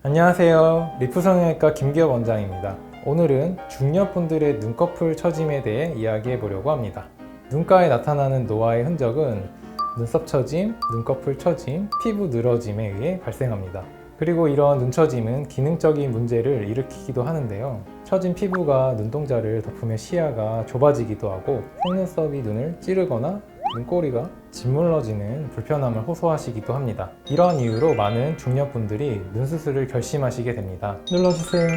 안녕하세요. 리프 성형외과 김기엽 원장입니다. 오늘은 중년분들의 눈꺼풀 처짐에 대해 이야기해 보려고 합니다. 눈가에 나타나는 노화의 흔적은 눈썹 처짐, 눈꺼풀 처짐, 피부 늘어짐에 의해 발생합니다. 그리고 이런 눈처짐은 기능적인 문제를 일으키기도 하는데요. 처진 피부가 눈동자를 덮으며 시야가 좁아지기도 하고 속눈썹이 눈을 찌르거나 눈꼬리가 짓물러지는 불편함을 호소하시기도 합니다. 이러한 이유로 많은 중년분들이 눈수술을 결심하시게 됩니다. 눌러주세요.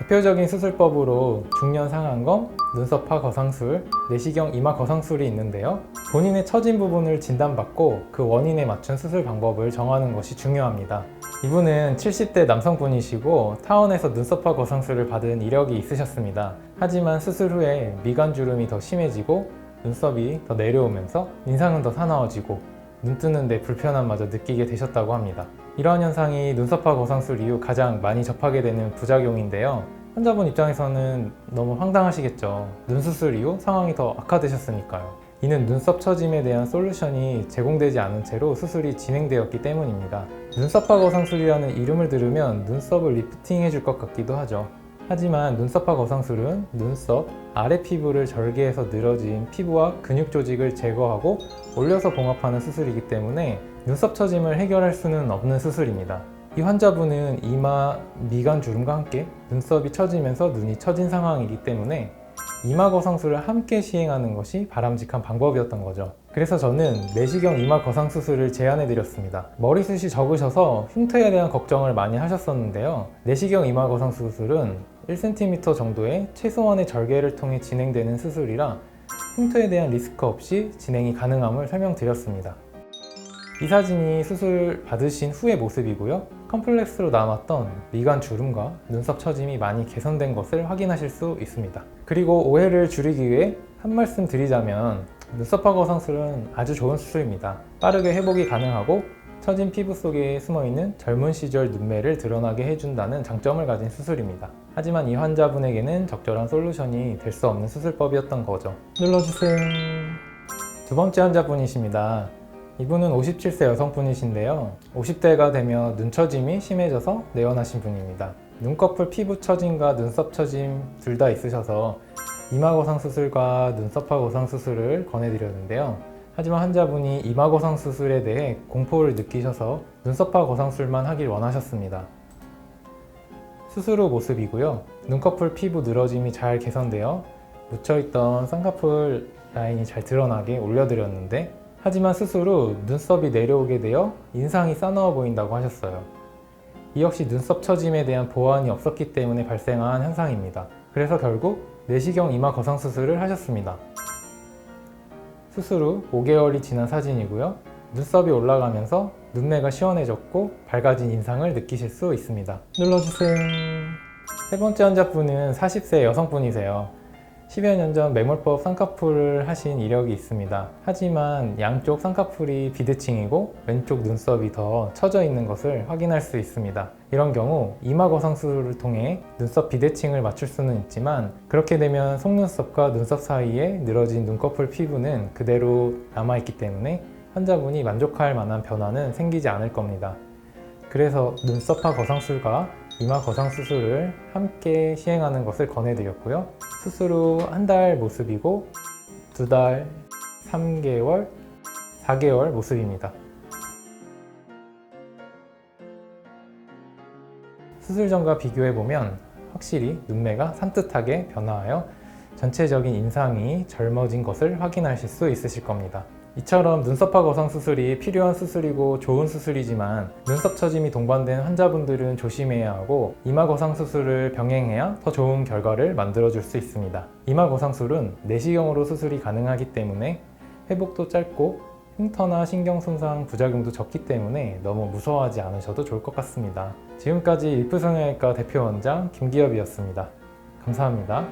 대표적인 수술법으로 중년 상안검, 눈썹파 거상술, 내시경 이마 거상술이 있는데요. 본인의 처진 부분을 진단받고 그 원인에 맞춘 수술 방법을 정하는 것이 중요합니다. 이분은 70대 남성분이시고 타원에서 눈썹파 거상술을 받은 이력이 있으셨습니다. 하지만 수술 후에 미간주름이 더 심해지고 눈썹이 더 내려오면서 인상은 더 사나워지고 눈 뜨는데 불편함마저 느끼게 되셨다고 합니다. 이러한 현상이 눈썹파 거상술 이후 가장 많이 접하게 되는 부작용인데요. 환자분 입장에서는 너무 황당하시겠죠. 눈수술 이후 상황이 더 악화되셨으니까요. 이는 눈썹 처짐에 대한 솔루션이 제공되지 않은 채로 수술이 진행되었기 때문입니다. 눈썹파 거상술이라는 이름을 들으면 눈썹을 리프팅 해줄 것 같기도 하죠. 하지만 눈썹파 거상술은 눈썹 아래 피부를 절개해서 늘어진 피부와 근육 조직을 제거하고 올려서 봉합하는 수술이기 때문에 눈썹 처짐을 해결할 수는 없는 수술입니다. 이 환자분은 이마 미간 주름과 함께 눈썹이 처지면서 눈이 처진 상황이기 때문에 이마 거상술을 함께 시행하는 것이 바람직한 방법이었던 거죠. 그래서 저는 내시경 이마 거상 수술을 제안해 드렸습니다. 머리숱이 적으셔서 흉터에 대한 걱정을 많이 하셨었는데요. 내시경 이마 거상 수술은 1cm 정도의 최소한의 절개를 통해 진행되는 수술이라 흉터에 대한 리스크 없이 진행이 가능함을 설명드렸습니다. 이 사진이 수술 받으신 후의 모습이고요. 컴플렉스로 남았던 미간 주름과 눈썹 처짐이 많이 개선된 것을 확인하실 수 있습니다. 그리고 오해를 줄이기 위해 한 말씀 드리자면 눈썹파 거상술은 아주 좋은 수술입니다. 빠르게 회복이 가능하고 처진 피부 속에 숨어있는 젊은 시절 눈매를 드러나게 해준다는 장점을 가진 수술입니다. 하지만 이 환자분에게는 적절한 솔루션이 될 수 없는 수술법이었던 거죠. 눌러주세요. 두 번째 환자분이십니다. 이분은 57세 여성분이신데요. 50대가 되며 눈처짐이 심해져서 내원하신 분입니다. 눈꺼풀 피부 처짐과 눈썹 처짐 둘 다 있으셔서 이마 거상 수술과 눈썹파 거상 수술을 권해드렸는데요. 하지만 환자분이 이마 거상 수술에 대해 공포를 느끼셔서 눈썹파 거상술만 하길 원하셨습니다. 수술 후 모습이고요. 눈꺼풀 피부 늘어짐이 잘 개선되어 묻혀있던 쌍꺼풀 라인이 잘 드러나게 올려드렸는데 하지만 수술 후 눈썹이 내려오게 되어 인상이 싸나워 보인다고 하셨어요. 이 역시 눈썹 처짐에 대한 보완이 없었기 때문에 발생한 현상입니다. 그래서 결국 내시경 이마 거상 수술을 하셨습니다. 수술 후 5개월이 지난 사진이고요. 눈썹이 올라가면서 눈매가 시원해졌고 밝아진 인상을 느끼실 수 있습니다. 눌러주세요. 세 번째 환자분은 40세 여성분이세요. 10여 년 전 매몰법 쌍꺼풀을 하신 이력이 있습니다. 하지만 양쪽 쌍꺼풀이 비대칭이고 왼쪽 눈썹이 더 처져 있는 것을 확인할 수 있습니다. 이런 경우 이마 거상 수술을 통해 눈썹 비대칭을 맞출 수는 있지만 그렇게 되면 속눈썹과 눈썹 사이에 늘어진 눈꺼풀 피부는 그대로 남아있기 때문에 환자분이 만족할 만한 변화는 생기지 않을 겁니다. 그래서 눈썹파 거상술과 이마 거상 수술을 함께 시행하는 것을 권해드렸고요. 수술 후 한 달 모습이고 2달, 3개월, 4개월 모습입니다. 수술 전과 비교해보면 확실히 눈매가 산뜻하게 변화하여 전체적인 인상이 젊어진 것을 확인하실 수 있으실 겁니다. 이처럼 눈썹파 거상 수술이 필요한 수술이고 좋은 수술이지만 눈썹 처짐이 동반된 환자분들은 조심해야 하고 이마 거상 수술을 병행해야 더 좋은 결과를 만들어줄 수 있습니다. 이마 거상술은 내시경으로 수술이 가능하기 때문에 회복도 짧고 흉터나 신경 손상 부작용도 적기 때문에 너무 무서워하지 않으셔도 좋을 것 같습니다. 지금까지 리프 성형외과 대표 원장 김기엽이었습니다. 감사합니다.